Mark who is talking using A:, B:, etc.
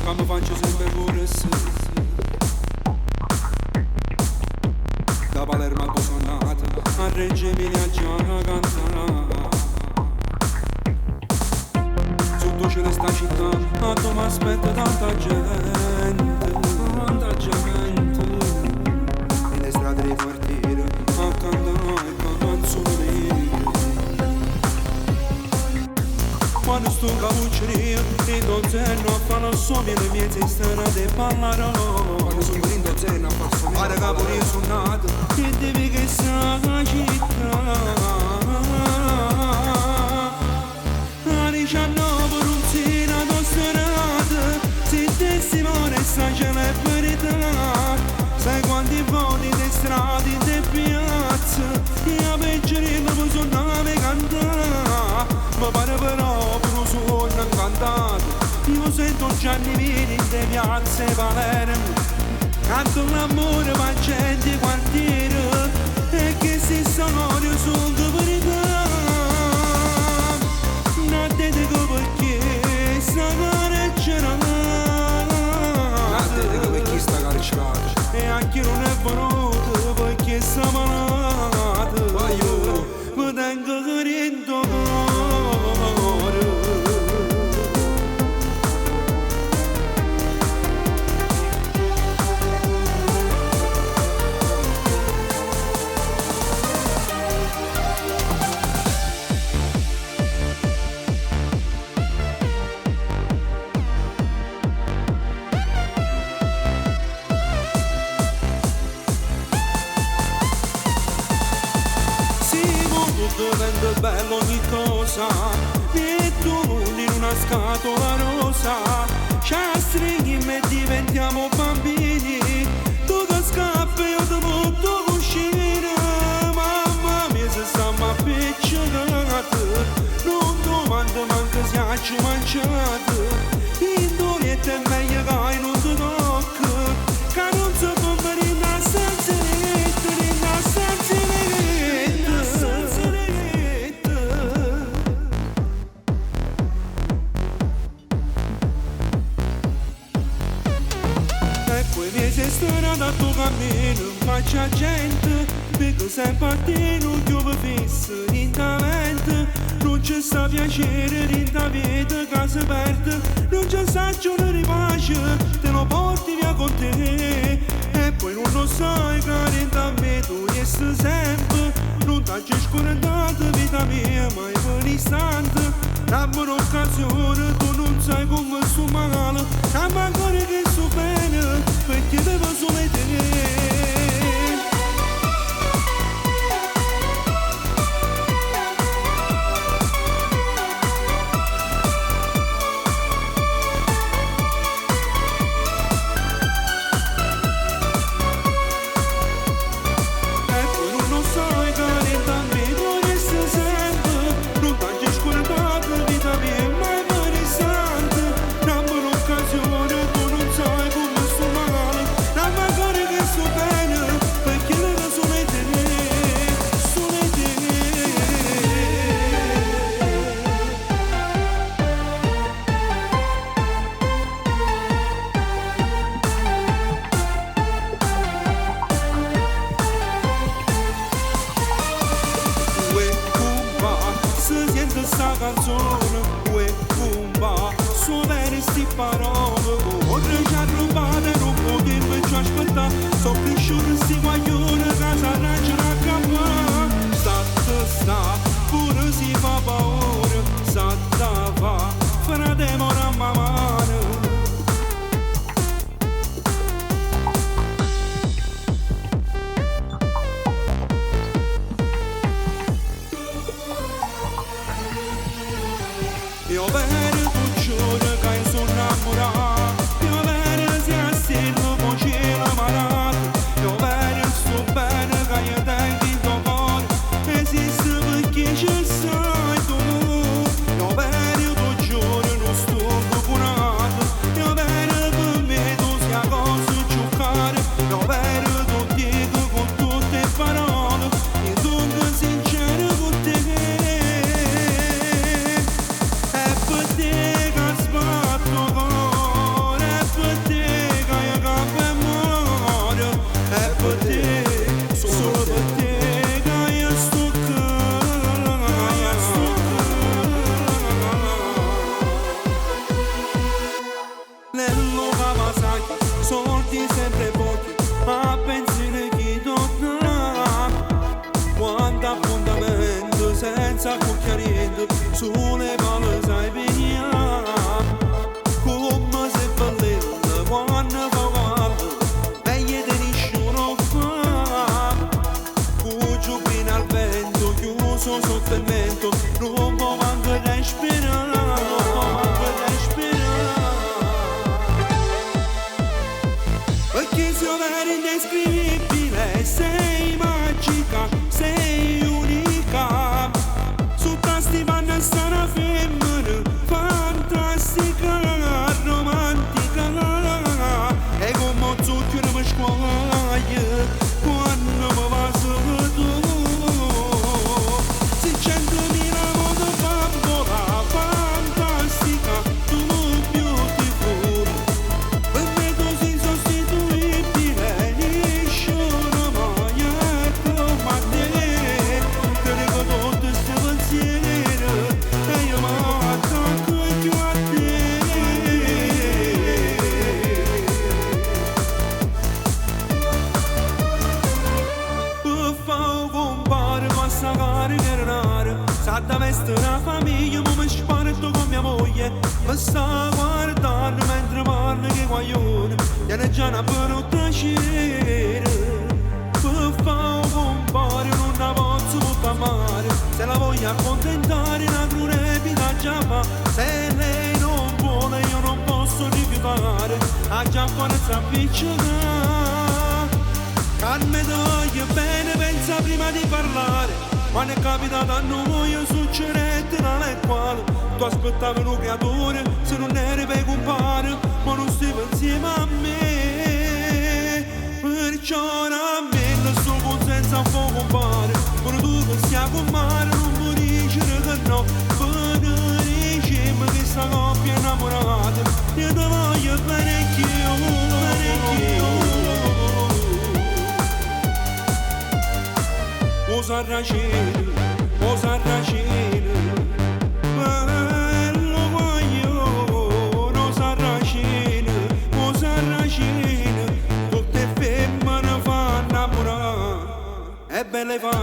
A: ca mă face sempre pure să da Palermo a Bosonata a Reggio Emilia già cantata sotto cielo sta città a tu m'aspetta tanta gente nelle strade dei quartieri a cantare canzoni quando sto in cavucceria in dozeno a fare sommi le mie strade parlerò quando sono in dozeno a fare sommi pare che pure io sono nato e devi che sia la città a 19 non si la nostra se testimone sta celebrità sai quanti voti le strade le piazze e a peggiorino mi sono cantare ma pare però pure suono cantato io sento Gianni Vini in piazze Palermo canto l'amore ma gente quartiere e che si storia sono verità non te dico perché sta carcerata non te dico perché sta carcerata e anche non è venuto perché sta malato voglio mi tengo correndo diventa bello ogni cosa e tu in una scatola rosa ci stringhi e diventiamo bambini tu che scappi io ti porto uscire mamma mia se stiamo appicciati non domando manco se ci mangiate in durietta è meglio che non ti tocca che non si può venire in una stanzetta in una stanzetta se strada a tuo cammino faccia gente perché sei partito che io fisso in ta mente non c'è sta piacere in ta vita che si perde non c'è sta giorno di pace te lo porti via con te e poi non lo sai che in ta me tu resti sempre non t'hai scordato vita mia mai per istante una buona occasione tu non sai come sto male ma ancora che sto bene perché devo solo te sta canzone uè cumba suonare sti parole oltre ci ha rubato non può che mi ci aspetta so cresciuto sti guaglione casa raggio la cappa sta pure si fa paura sta va fra demora a mamare io vero tu giuro che sono innamorato io vero se a stella mo cielo malato io vero sto bene che io tengo in tuo cuore esiste perché ci sei tu Lello Kawasaki, soldi sempre pochi, ma benzina chi torna. Quanto appuntamento senza cucchiaretto, sulle palle sai veniamo. Come se ballella quando fa caldo, meglio di nessuno fa. Fugio fino al vento, chiuso sotto il mento, non può manco respirare. Perché sei indescrivibile, sei magica, sei unica. Su tasti vanno sta una femmina, fantastica, romantica. E come zucchero mi squaglia, quando mi va solo tu. Se 100.000 moto bambola, fantastica, tu beautiful. Per me tu sei sostituibile, nessuno mai è come te. Te ne con tutte ste pensieri, e io mi attacco più a te. Per fare compare, passa carica e rare. Sa da veste una famiglia, ma mi sparto con mia moglie. Mi sta guardando mentre parlo che guaglione, tiene già una brutta cera. Per fare compare non la posso buttare a mare. Se la voglio accontentare una crudepita già fa. Se lei non vuole io non posso rifiutare. A già quando si appiccica. Carme ti voglio bene, pensa prima di parlare. Quando è capitato a noi succedette tale e quale. Tu aspettavi un creatore, se non eri per compare, ma non stai insieme a me. Perciò a me sto con senza fuoco compare. Ma tu che stia con mare non mi dici che no. Per dicemmo che sta coppia innamorata, io ti voglio parecchio, parecchio. O Sarracino, bello guaglione, o Sarracino, tutte femmine fanno innamorare, e belle fanno.